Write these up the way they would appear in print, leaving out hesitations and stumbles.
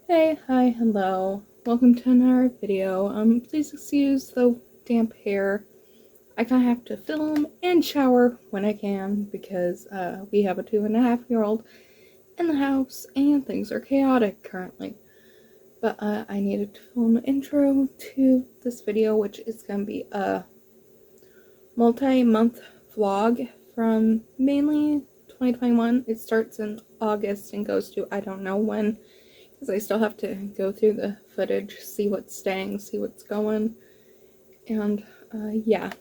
Hey, hi, hello. Welcome to another video. Please excuse the damp hair. I kind of have to film and shower when I can because we have a 2.5-year-old in the house and things are chaotic currently. But I needed to film an intro to this video, which is going to be a multi-month vlog from mainly 2021. It starts in August and goes to I don't know when, because I still have to go through the footage, see what's staying, see what's going, and yeah.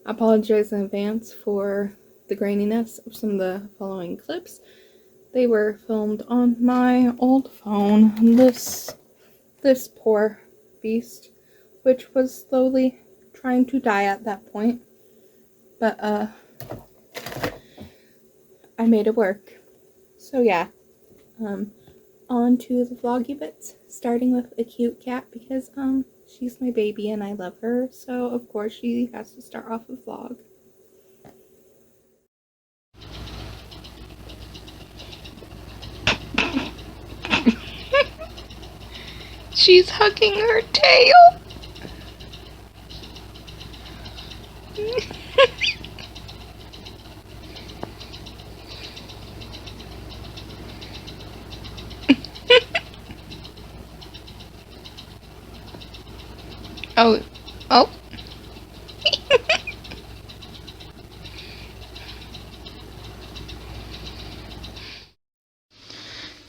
I apologize in advance for the graininess of some of the following clips. They were filmed on my old phone, this poor beast, which was slowly trying to die at that point, but I made it work. So yeah, on to the vloggy bits, starting with a cute cat because she's my baby and I love her, so of course she has to start off a vlog. She's hugging her tail. Oh, oh.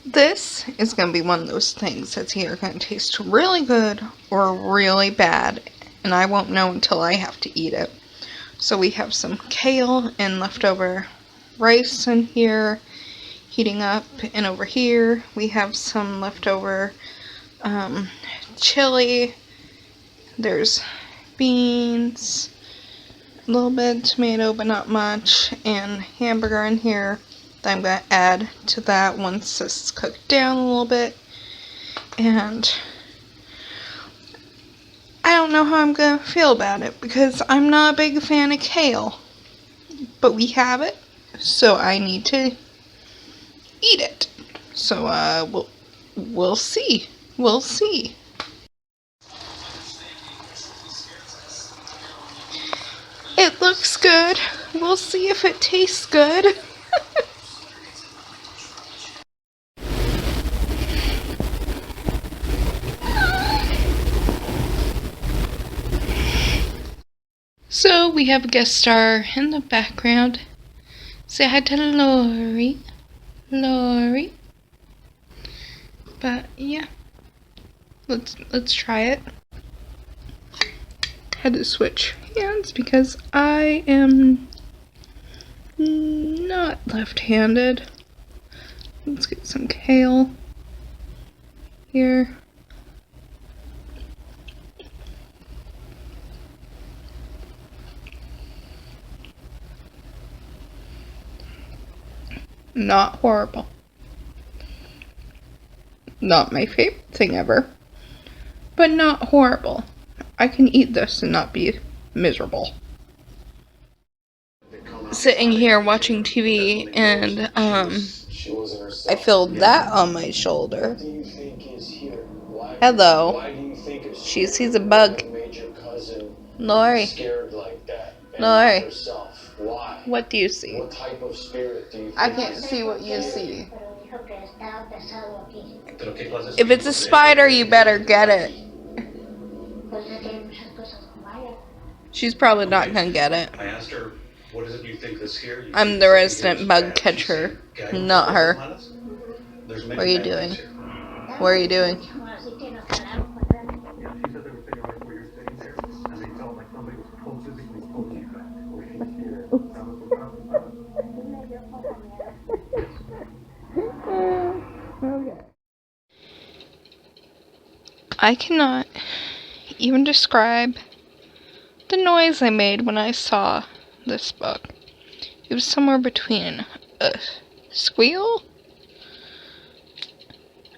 This is going to be one of those things that's either going to taste really good or really bad, and I won't know until I have to eat it. So we have some kale and leftover rice in here, heating up, and over here we have some leftover chili. There's beans, a little bit of tomato, but not much, and hamburger in here that I'm going to add to that once this is cooked down a little bit. And I don't know how I'm going to feel about it because I'm not a big fan of kale, but we have it, so I need to eat it. So we'll see. We'll see. It looks good. We'll see if it tastes good. So we have a guest star in the background. Say hi to Lori. Lori. But yeah. Let's try it. Had to switch hands because I am not left-handed. Let's get some kale here. Not horrible. Not my favorite thing ever, but not horrible. I can eat this and not be miserable. Sitting here watching TV and I feel that on my shoulder. Hello. She sees a bug. Lori. Lori. What do you see? I can't see what you see. If it's a spider, you better get it. She's probably not gonna get it. I asked her, what is it you think this here? I'm the resident bug catcher, not her. What are you doing? What are you doing? Okay. I cannot even describe the noise I made when I saw this book. It was somewhere between a squeal,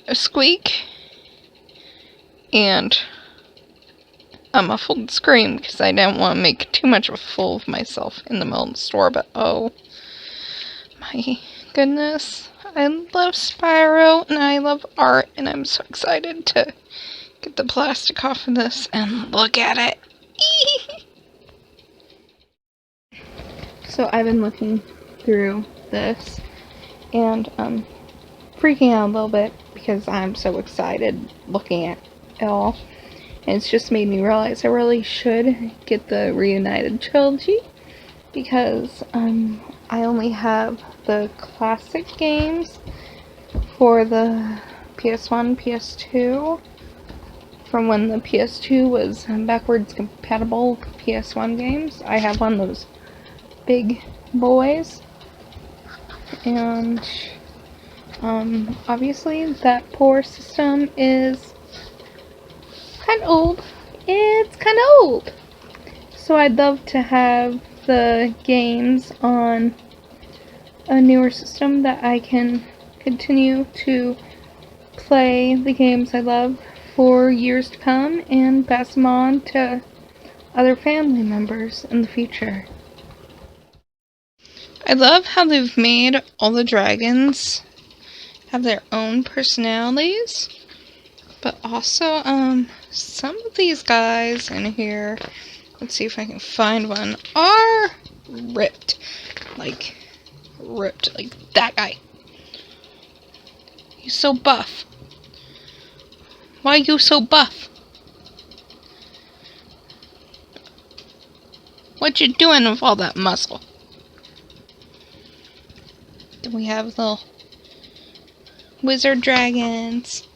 a squeak, and a muffled scream because I didn't want to make too much of a fool of myself in the middle of the store, but oh my goodness. I love Spyro and I love art, and I'm so excited to get the plastic off of this and look at it. So I've been looking through this and freaking out a little bit because I'm so excited looking at it all. And it's just made me realize I really should get the Reunited trilogy because I only have the classic games for the PS1, PS2, from when the PS2 was backwards compatible PS1 games. I have one of those big boys, and obviously that poor system is kind of old. It's kind of old. So I'd love to have the games on a newer system that I can continue to play the games I love for years to come and pass them on to other family members in the future. I love how they've made all the dragons have their own personalities, but also some of these guys in here, let's see if I can find one, are ripped like that guy. He's so buff. Why are you so buff? What you doing with all that muscle? Then we have little wizard dragons.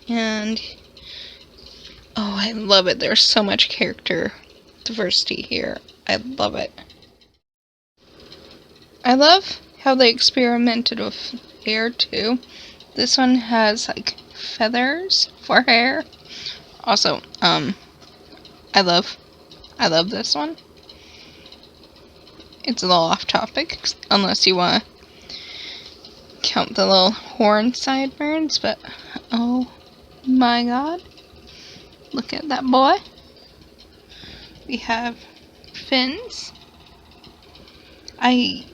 And oh, I love it. There's so much character diversity here. I love it. I love how they experimented with hair too. This one has like feathers for hair. Also, I love this one. It's a little off topic, unless you want to count the little horn sideburns, but oh my god. Look at that boy. We have fins. I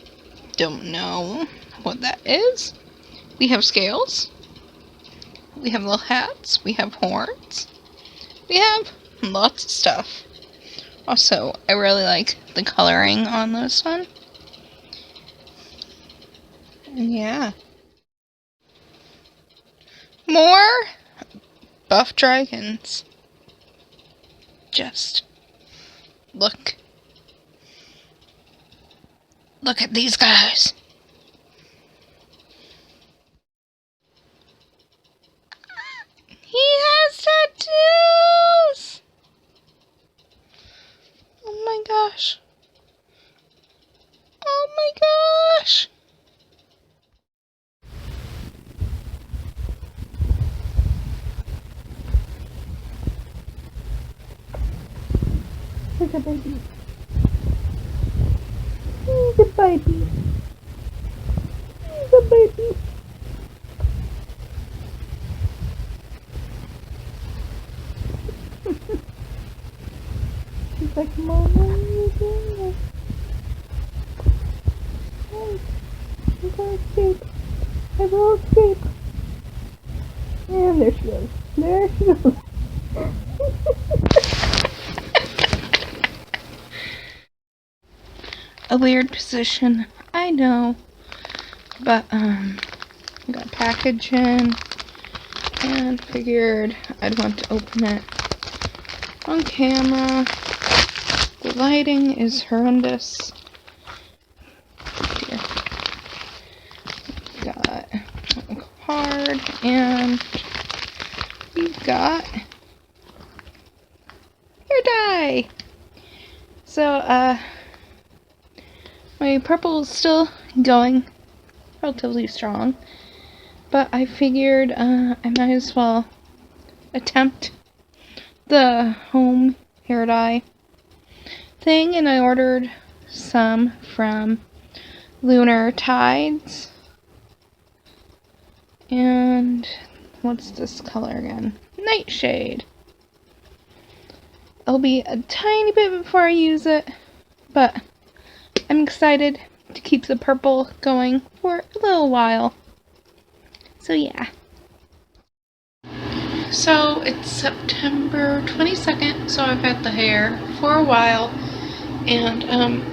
don't know what that is. We have scales. We have little hats. We have horns. We have lots of stuff. Also, I really like the coloring on this one. And yeah. More buff dragons. Just look. Look at these guys. He has tattoos! Oh my gosh. Oh my gosh. Look at baby. He's a baby. He's a baby. He's like, Mom, what are you doing? Hey, I'm gonna escape. I will escape. And there she goes. There she goes. A weird position, I know, but got a package in and figured I'd want to open it on camera. The lighting is horrendous. Here. Got a card and we've got hair dye. So my purple is still going relatively strong, but I figured I might as well attempt the home hair dye thing, and I ordered some from Lunar Tides. And what's this color again? Nightshade. It'll be a tiny bit before I use it, but I'm excited to keep the purple going for a little while. So yeah. So it's September 22nd, so I've had the hair for a while, and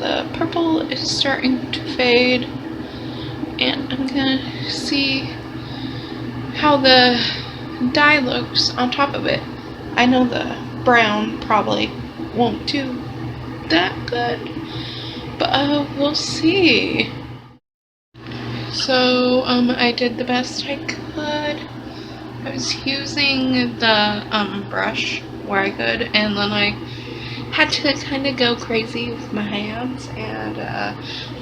the purple is starting to fade, and I'm gonna see how the dye looks on top of it. I know the brown probably won't do that good, but we'll see. So I did the best I could. I was using the brush where I could, and then I had to kind of go crazy with my hands, and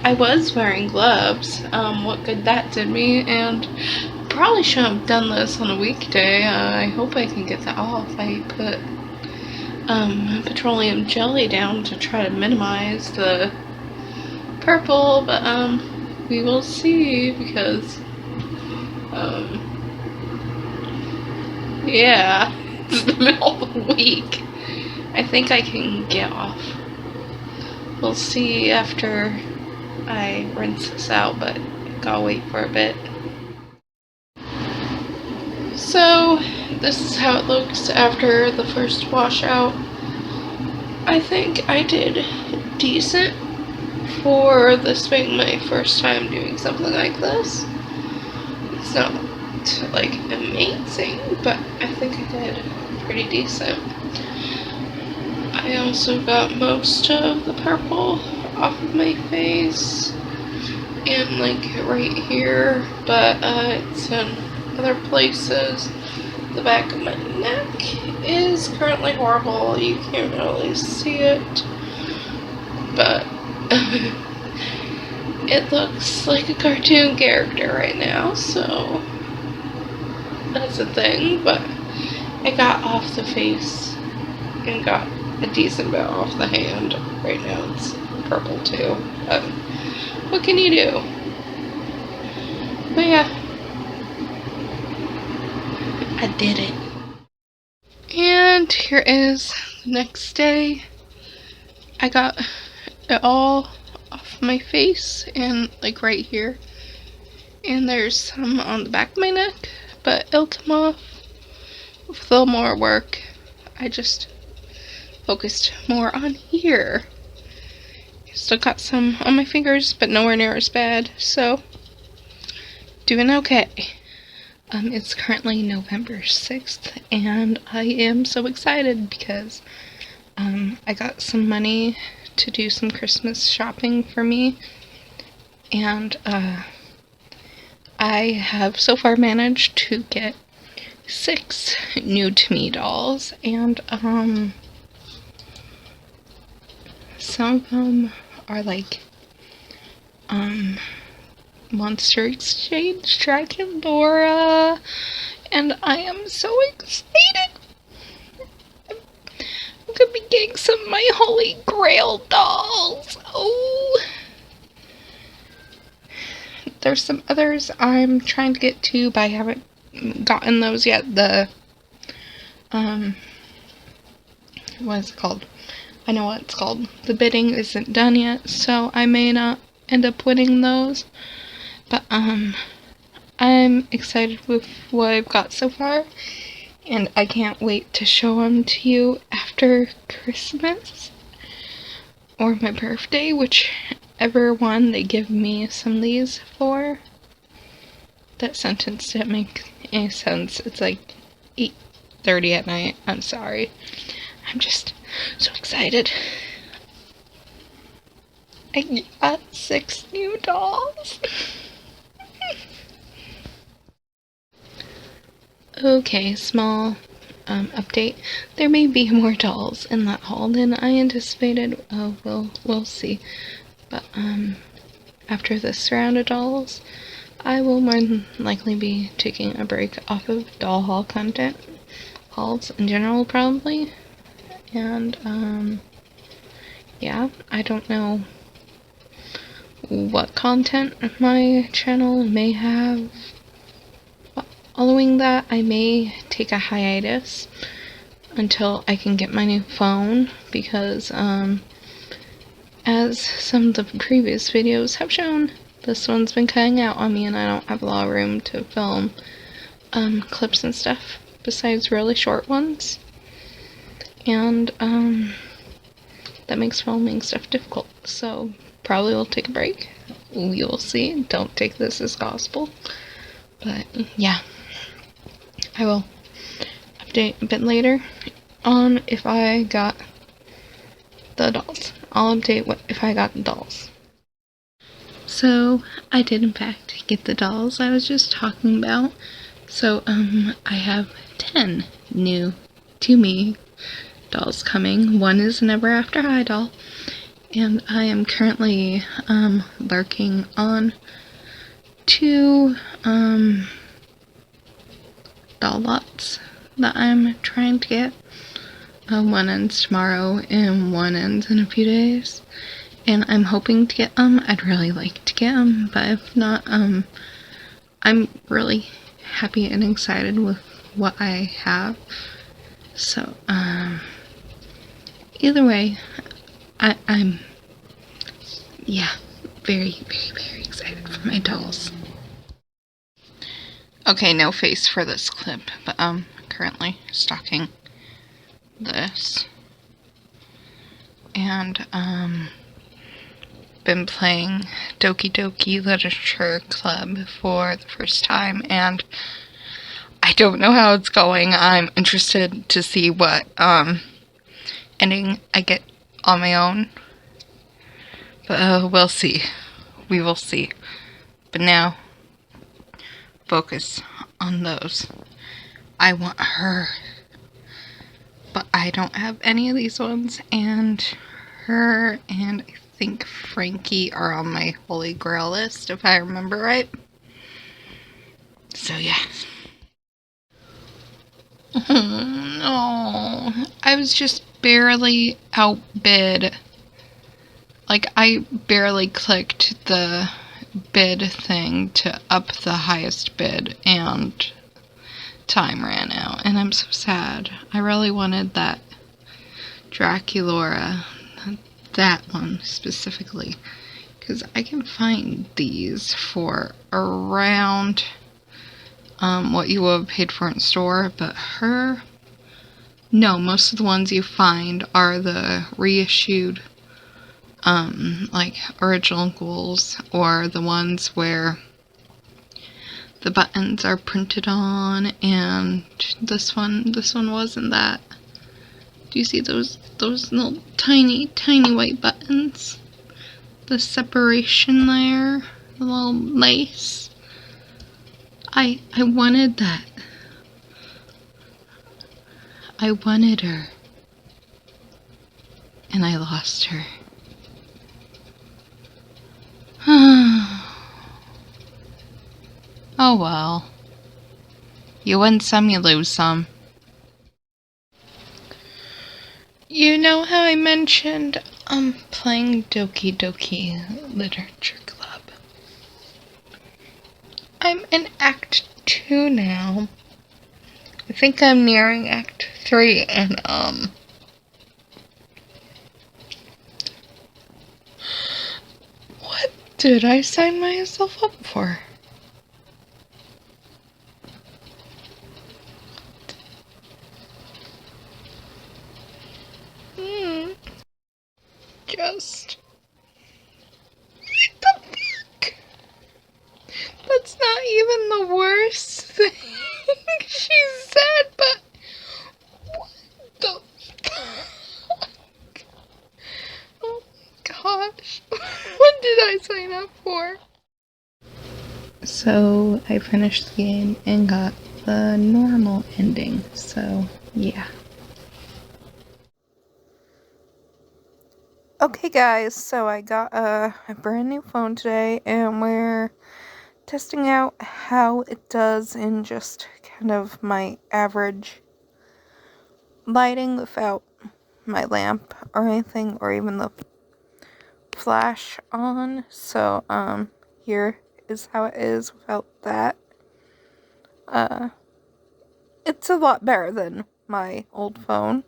I was wearing gloves. What good that did me, and probably shouldn't have done this on a weekday. I hope I can get that off. I put petroleum jelly down to try to minimize the purple, but we will see, because yeah, it's the middle of the week. I think I can get off. We'll see after I rinse this out, but gotta wait for a bit. So this is how it looks after the first washout. I think I did decent for this being my first time doing something like this. It's not like amazing, but I think I did pretty decent. I also got most of the purple off of my face and like right here, but it's in other places. The back of my neck is currently horrible. You can't really see it, but it looks like a cartoon character right now, so that's a thing. But I got off the face and got a decent bit off the hand. Right now it's purple too. What can you do? But yeah, I did it. And here is the next day. I got it all off my face and like right here. And there's some on the back of my neck, but it'll come off with a little more work. I just focused more on here. Still got some on my fingers, but nowhere near as bad, so doing okay. It's currently November 6th, and I am so excited because I got some money to do some Christmas shopping for me, and I have so far managed to get 6 new to me dolls, and some of them are like Monster Exchange Dragon Laura, and I am so excited. I'm gonna be getting some of my Holy Grail dolls. Oh, there's some others I'm trying to get to, but I haven't gotten those yet. The what is it called? I know what it's called. The bidding isn't done yet, so I may not end up winning those. But I'm excited with what I've got so far, and I can't wait to show them to you after Christmas or my birthday, whichever one they give me some of these for. That sentence didn't make any sense. It's like 8:30 at night. I'm sorry. I'm just so excited. I got 6 new dolls. Okay, small update. There may be more dolls in that haul than I anticipated. We'll see. But after this round of dolls, I will more than likely be taking a break off of doll haul content. Hauls in general, probably. And yeah, I don't know what content my channel may have. Following that, I may take a hiatus until I can get my new phone, because as some of the previous videos have shown, this one's been cutting out on me and I don't have a lot of room to film clips and stuff besides really short ones. And that makes filming stuff difficult. So probably will take a break. We will see. Don't take this as gospel. But yeah, I will update a bit later on if I got the dolls. I'll update if I got the dolls. So I did in fact get the dolls I was just talking about. So I have 10 new to me dolls coming. One is an Ever After High doll, and I am currently working on 2 doll lots that I'm trying to get. One ends tomorrow and one ends in a few days, and I'm hoping to get them. I'd really like to get them, but if not, I'm really happy and excited with what I have. So either way, I'm yeah, very, very, very excited for my dolls. Okay, no face for this clip, but currently stocking this, and been playing Doki Doki Literature Club for the first time, and I don't know how it's going. I'm interested to see what ending I get on my own, but we'll see. We will see. But now, focus on those. I want her, but I don't have any of these ones, and her and I think Frankie are on my Holy Grail list, if I remember right. So yeah. Oh no, I was just barely outbid. Like, I barely clicked the bid thing to up the highest bid, and time ran out, and I'm so sad. I really wanted that Draculaura, that one specifically, because I can find these for around what you would have paid for in store, but her, no, most of the ones you find are the reissued like original ghouls, or the ones where the buttons are printed on, and this one wasn't that. Do you see those little tiny white buttons? The separation there, the little lace. I wanted that. I wanted her, and I lost her. Oh well. You win some, you lose some. You know how I mentioned playing Doki Doki Literature Club? I'm in Act 2 now. I think I'm nearing Act 3, and what did I sign myself up for? Just... what the fuck? That's not even the worst thing she said, but what the fuck? Oh my gosh. What did I sign up for? So I finished the game and got the normal ending, so yeah. Okay guys, so I got a brand new phone today, and we're testing out how it does in just kind of my average lighting without my lamp or anything, or even the flash on. So here is how it is without that. It's a lot better than my old phone,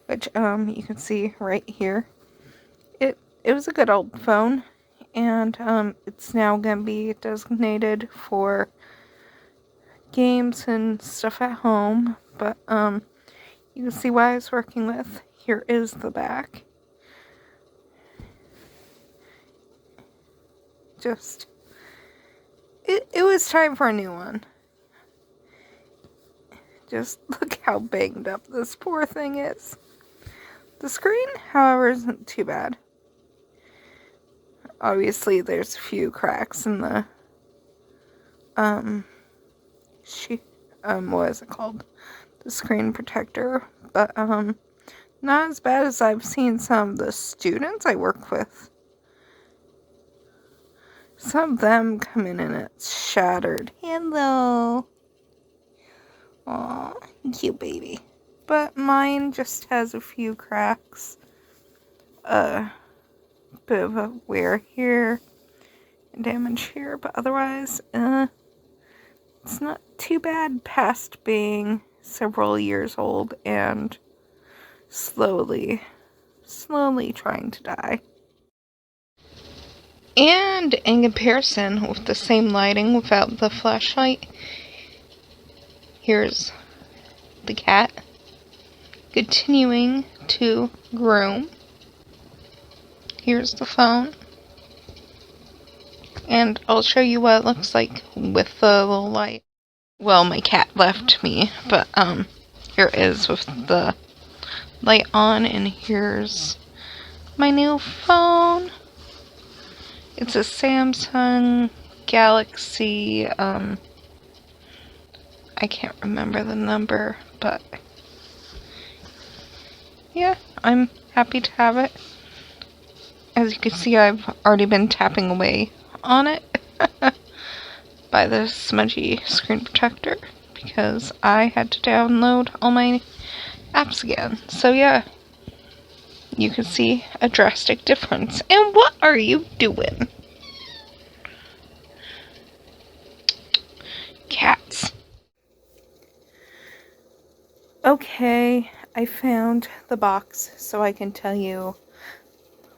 which you can see right here. it was a good old phone, and it's now gonna be designated for games and stuff at home. But you can see what I was working with. Here is the back. Just it was time for a new one. Just look how banged up this poor thing is. The screen, however, isn't too bad. Obviously, there's a few cracks in the what is it called? The screen protector, but not as bad as I've seen some of the students I work with. Some of them come in and it's shattered. Hello. Aw, cute baby. But mine just has a few cracks. Bit of a wear here and damage here, but otherwise, it's not too bad past being several years old and slowly trying to die. And in comparison with the same lighting without the flashlight, here's the cat continuing to groom. Here's the phone. And I'll show you what it looks like with the little light. Well, my cat left me, but here it is with the light on, and here's my new phone. It's a Samsung Galaxy, I can't remember the number, but yeah, I'm happy to have it. As you can see, I've already been tapping away on it by the smudgy screen protector because I had to download all my apps again. So yeah, you can see a drastic difference. And what are you doing? Cats. Okay, I found the box so I can tell you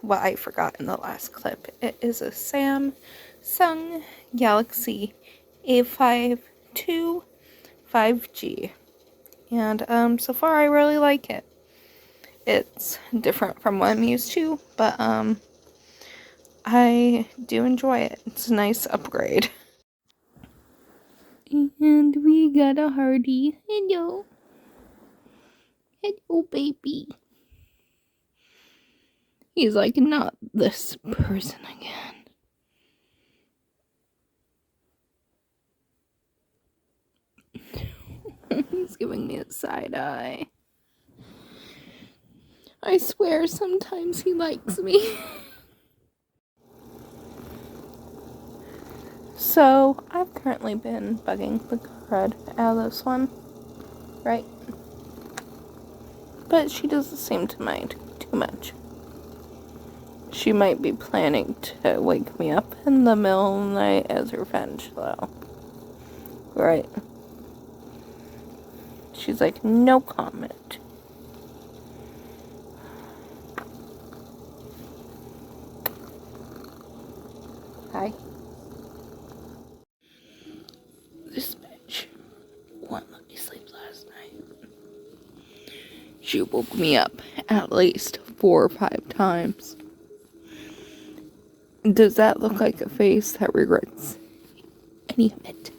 what I forgot in the last clip. It is a Samsung Galaxy A52 5G. And so far I really like it. It's different from what I'm used to, but I do enjoy it. It's a nice upgrade. And we got a Hardy. Hello. Hello, baby. He's like, not this person again. He's giving me a side eye. I swear sometimes he likes me. So, I've currently been bugging the crud out of this one, right? But she doesn't seem to mind too much. She might be planning to wake me up in the middle of the night as revenge, though. Right? She's like, no comment. Hi. This bitch wouldn't let me sleep last night. She woke me up at least 4 or 5 times. Does that look like a face that regrets any of it?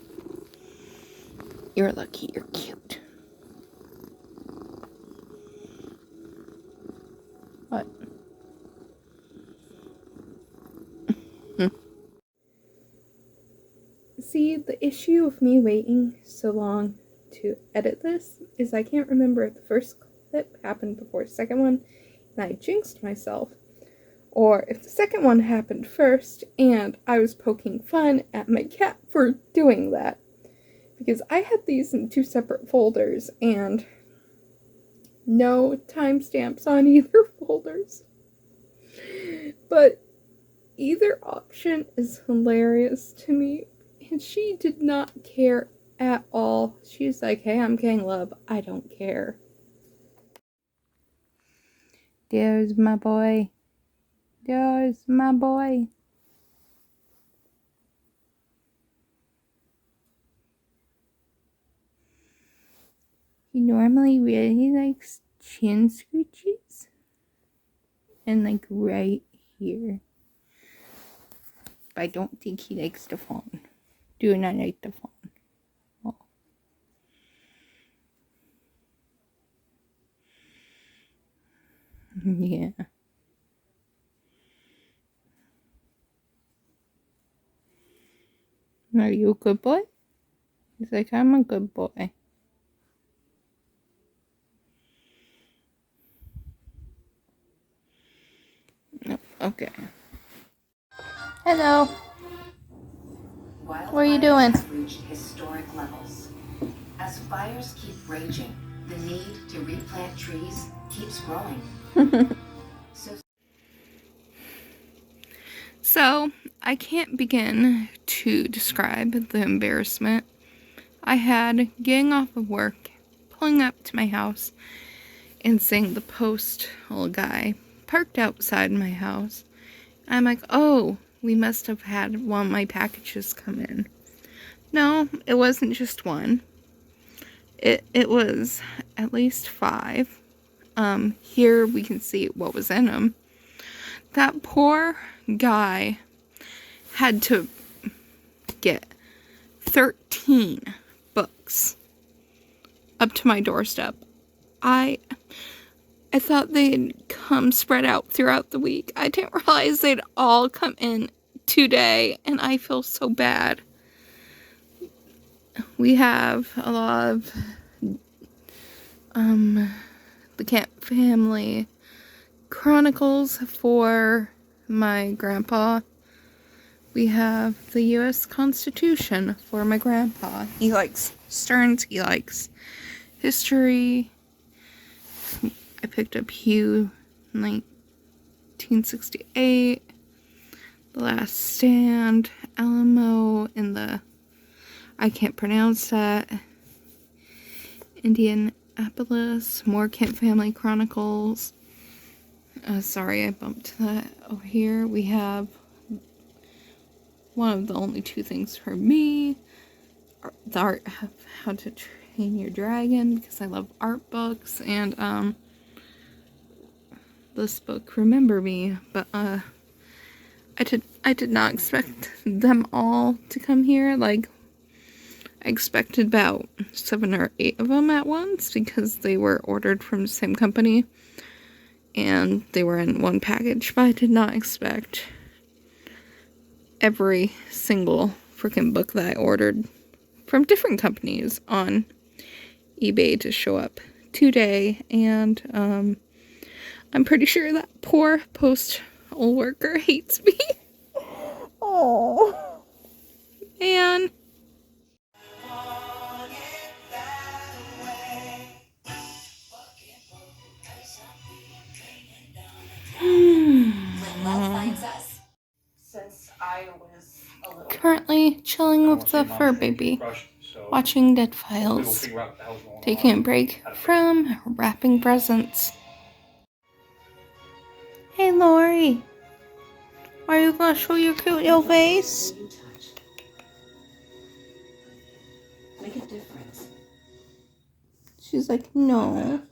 You're lucky you're cute. What? See, the issue of me waiting so long to edit this is I can't remember if the first clip happened before the second one and I jinxed myself, or if the second one happened first and I was poking fun at my cat for doing that. Because I had these in 2 separate folders and no timestamps on either folders. But either option is hilarious to me. And she did not care at all. She's like, hey, I'm getting love. I don't care. There's my boy. There's my boy. He normally really likes chin scratches. And like right here. But I don't think he likes the phone. Do not like the phone. Oh. Yeah. Are you a good boy? He's like, I'm a good boy. Oh, okay. Hello. What are you doing? Have reached historic levels. As fires keep raging, the need to replant trees keeps growing. So, I can't begin to describe the embarrassment I had getting off of work, pulling up to my house, and seeing the postal guy parked outside my house. I'm like, oh, we must have had one of my packages come in. No, it wasn't just one. It was at least 5. Here we can see what was in them. That poor guy had to get 13 books up to my doorstep. I thought they'd come spread out throughout the week. I didn't realize they'd all come in today, and I feel so bad. We have a lot of the Camp Family Chronicles for my grandpa. We have the U.S. Constitution for my grandpa. He likes Stearns. He likes history. I picked up Hugh 1968. The Last Stand. Alamo in the... I can't pronounce that. Indianapolis. More Kent Family Chronicles. Sorry, I bumped that over here. We have one of the only 2 things for me. The Art of How to Train Your Dragon, because I love art books. And, this book, Remember Me. But, I did not expect them all to come here. Like, I expected about 7 or 8 of them at once, because they were ordered from the same company. And they were in one package, but I did not expect every single freaking book that I ordered from different companies on eBay to show up today. And I'm pretty sure that poor postal worker hates me. Oh, man. Currently chilling with the fur baby, watching Dead Files, taking a break from wrapping presents. Hey Lori, are you gonna show your cute little face? Make a difference. She's like, no.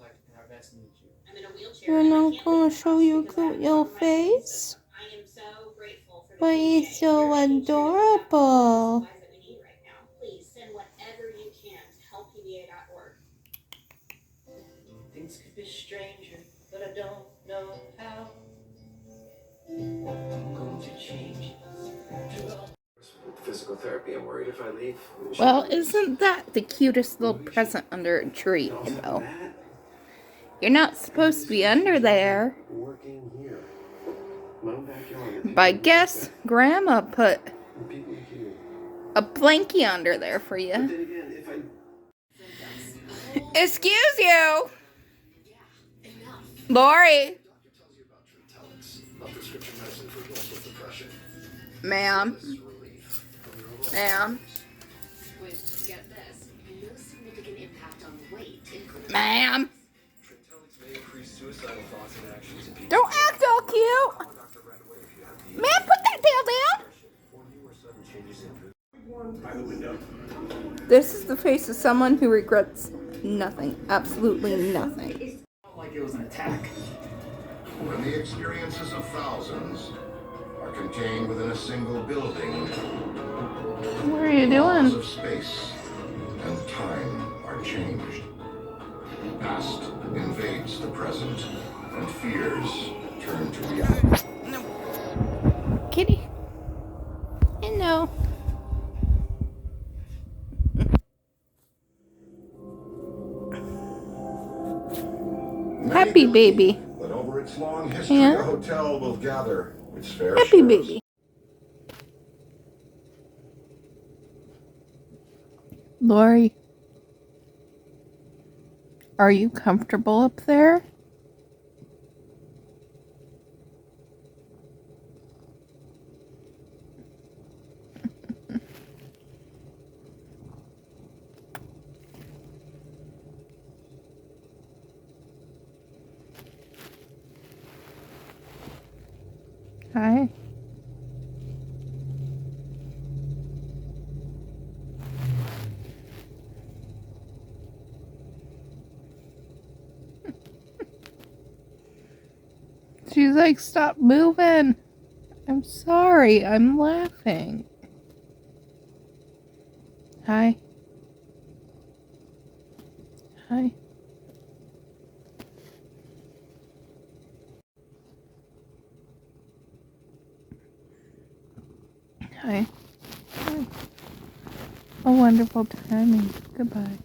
You're not gonna show your cute little face? But he's so adorable. Things could be stranger, but I don't know how. I'm going to change. Physical therapy. I'm worried if I leave. Well, isn't that the cutest little present under a tree, though? You're not supposed to be under there. Working here. My own backyard. But I guess Grandma put a blankie under there for you. Then again, if I... Excuse you! Lori! Ma'am. Ma'am. Ma'am. Don't act all cute! By the window. This is the face of someone who regrets nothing. Absolutely nothing. Like it was an attack. When the experiences of thousands are contained within a single building, What are you laws doing? of space and time are changed. Past invades the present, and fears turn to reality. Kitty. Hello. Happy baby. But over its long history, Yeah. a hotel will gather its fair Happy shares. baby. Lori, are you comfortable up there? Hi. She's like, stop moving. I'm sorry. I'm laughing. Hi. Hi. Hi. Hi. A wonderful timing. Goodbye.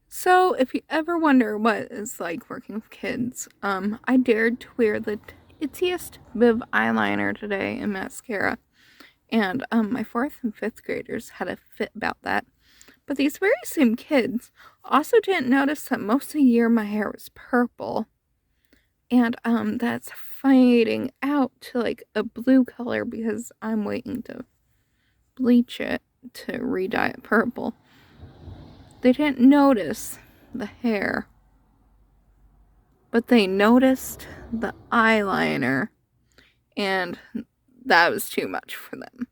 So, if you ever wonder what it's like working with kids, I dared to wear the itchiest bit of eyeliner today and mascara. And my 4th and 5th graders had a fit about that. But these very same kids also didn't notice that most of the year my hair was purple. And that's fading out to like a blue color because I'm waiting to bleach it to re-dye it purple. They didn't notice the hair, but they noticed the eyeliner, and that was too much for them.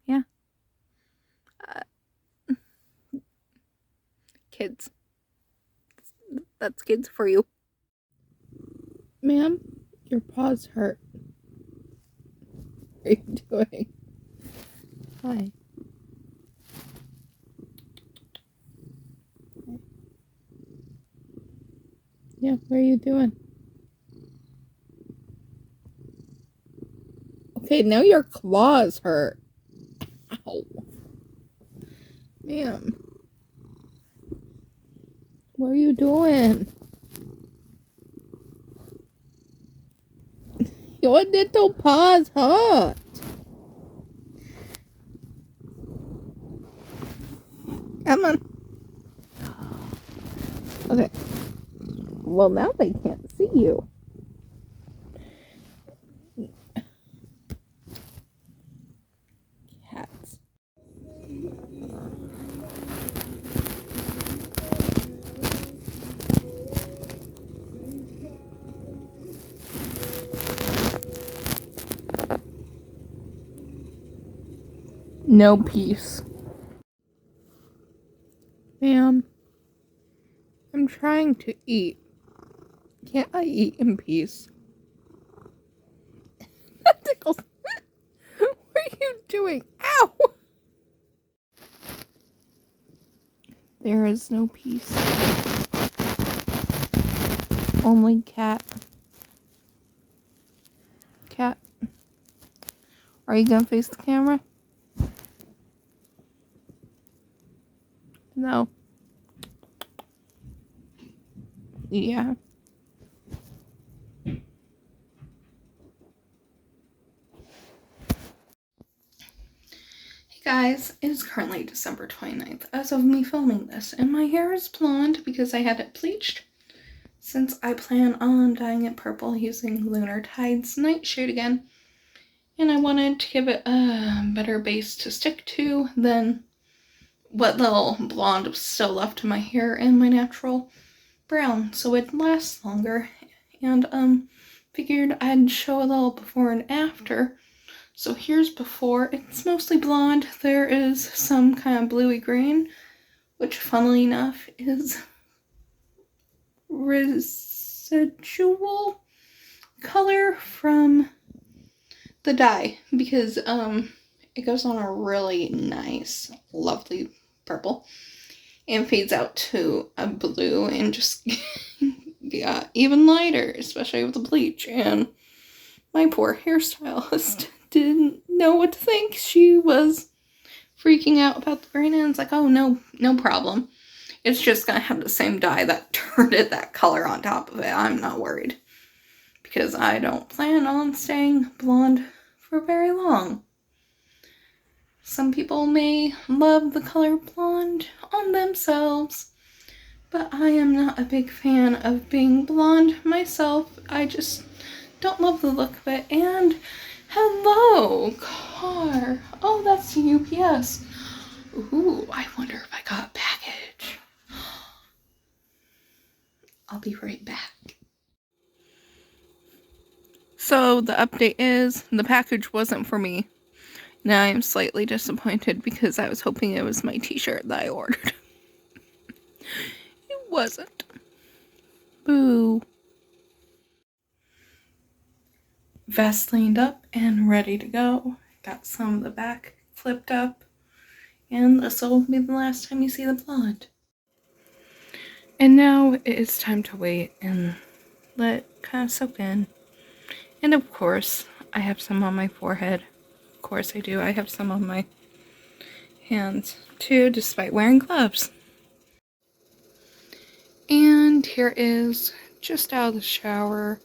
Yeah. Kids. That's kids for you. Ma'am, your paws hurt. What are you doing? Hi. Yeah, what are you doing? Okay, now your claws hurt. Ow. Ma'am. What are you doing? Your little paws hurt. Come on. Okay. Well, now they can't see you. Cats. No peace. Ma'am, I'm trying to eat. Can't I eat in peace? That tickles. What are you doing? Ow! There is no peace. Only cat. Cat. Are you gonna face the camera? No. Yeah. Hey guys, it is currently December 29th as of me filming this, and my hair is blonde because I had it bleached. Since I plan on dyeing it purple using Lunar Tide's Nightshade again, and I wanted to give it a better base to stick to than what little blonde was still left in my hair and my natural brown, so it'd last longer and figured I'd show a little before and after. So here's before. It's mostly blonde. There is some kind of bluey green, which funnily enough is residual color from the dye, because it goes on a really nice, lovely purple and fades out to a blue and just yeah, even lighter, especially with the bleach. And my poor hairstylist didn't know what to think. She was freaking out about the green, and it's like, oh no problem. It's just gonna have the same dye that turned it that color on top of it. I'm not worried, because I don't plan on staying blonde for very long. Some people may love the color blonde on themselves, but I am not a big fan of being blonde myself. I just don't love the look of it. And hello, car. Oh, that's the UPS. Ooh, I wonder if I got a package. I'll be right back. So the update is the package wasn't for me. Now I am slightly disappointed because I was hoping it was my t-shirt that I ordered. It wasn't. Boo. Vaselined up and ready to go. Got some of the back flipped up. And this will be the last time you see the blonde. And now it is time to wait and let it kind of soak in. And of course, I have some on my forehead. Of course I do. I have some on my hands too, despite wearing gloves. And here is just out of the shower.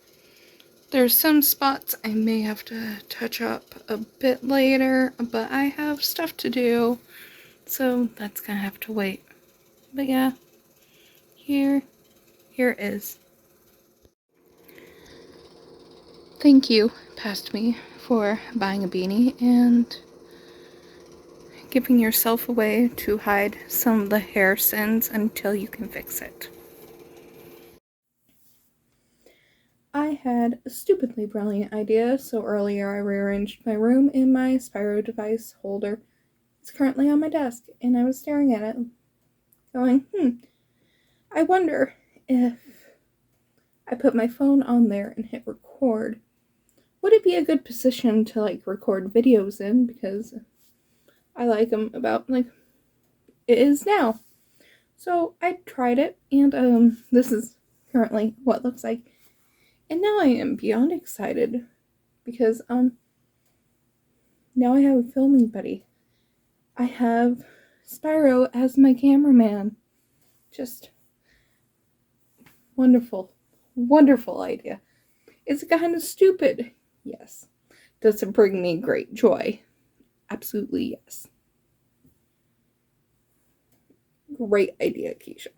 There's some spots I may have to touch up a bit later, but I have stuff to do, so that's gonna have to wait. But yeah, here it is. Thank you, Past Me, for buying a beanie and giving yourself away to hide some of the hair sins until you can fix it. I had a stupidly brilliant idea, so earlier I rearranged my room and my Spyro device holder is currently on my desk, and I was staring at it, going, I wonder if I put my phone on there and hit record, would it be a good position to, like, record videos in, because I like them about, like, it is now. So I tried it, and this is currently what it looks like. And now I am beyond excited because now I have a filming buddy. I have Spyro as my cameraman. Just wonderful, wonderful idea. Is it kind of stupid? Yes. Does it bring me great joy? Absolutely yes. Great idea, Kesha.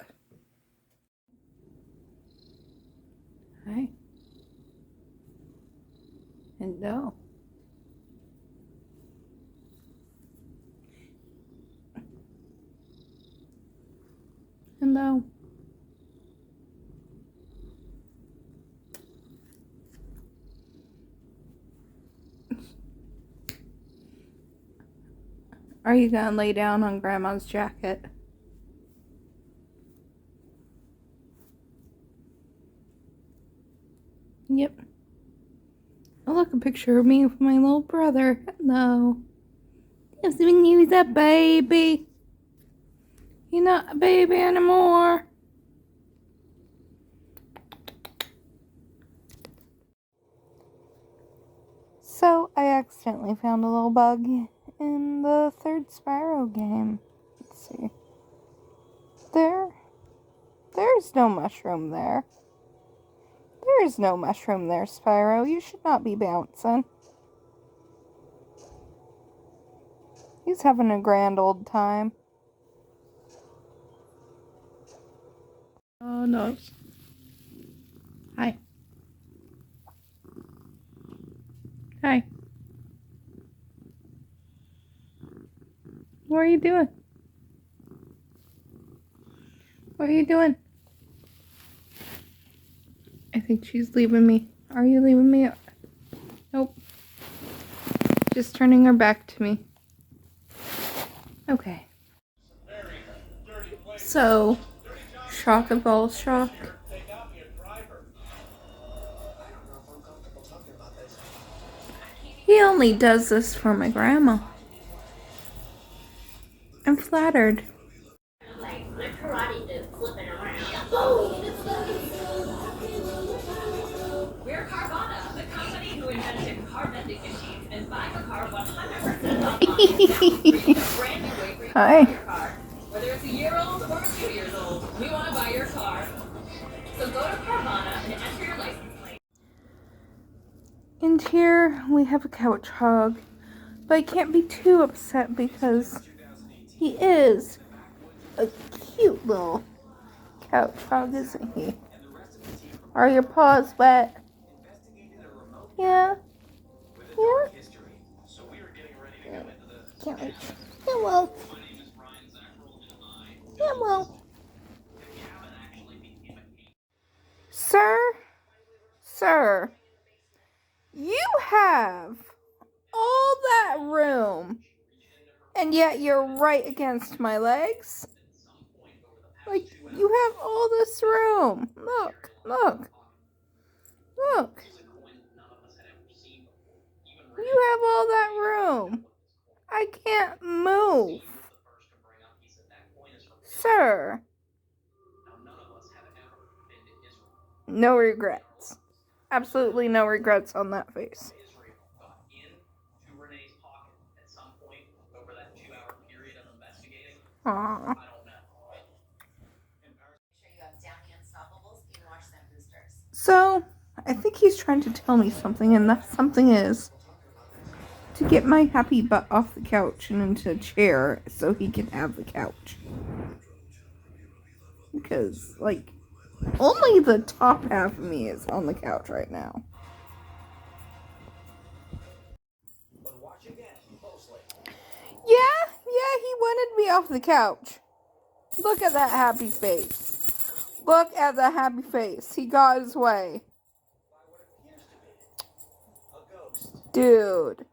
Hi. Hello. Hello. Are you gonna lay down on Grandma's jacket? Yep. Oh, look, a picture of me with my little brother. Hello. Yes, when you was a baby. You're not a baby anymore. So, I accidentally found a little bug in the third Spyro game. Let's see. There's no mushroom there. There is no mushroom there, Spyro. You should not be bouncing. He's having a grand old time. Oh, no. Hi. Hi. What are you doing? What are you doing? I think she's leaving me. Are you leaving me? Nope. Just turning her back to me. Okay. So, shock of all shock. He only does this for my grandma. I'm flattered. We're Carvana, the company who invented car vending machines and buying a car 100% off. A brand new way for you to Hi. buy your car. Whether it's a year old or a few years old, we want to buy your car. So go to Carvana and enter your license plate. And here we have a couch hog. But I can't be too upset because he is a cute little couch hog, isn't he? Are your paws wet? Yeah? Yeah? Can't wait. Yeah, well. Yeah, well. Sir, you have all that room, and yet you're right against my legs. Like, you have all this room. Look. You have all that room. I can't move. Sir. No regrets. Absolutely no regrets on that face. Aww. So, I think he's trying to tell me something, and that something is to get my happy butt off the couch and into a chair so he can have the couch. Because, like, only the top half of me is on the couch right now. Yeah, he wanted me off the couch. Look at that happy face. Look at that happy face. He got his way. Dude.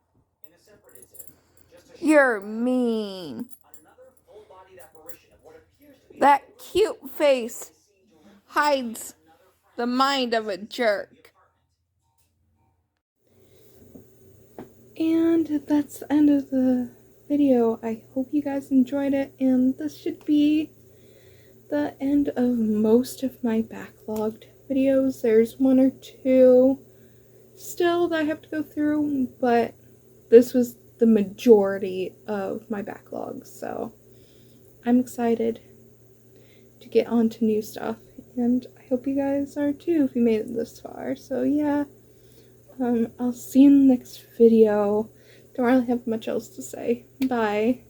You're mean. That cute face hides the mind of a jerk. And that's the end of the video. I hope you guys enjoyed it, and this should be the end of most of my backlogged videos. There's one or two still that I have to go through, but this was the majority of my backlog, so I'm excited to get on to new stuff, and I hope you guys are too if you made it this far. So yeah, I'll see you in the next video. Don't really have much else to say. Bye.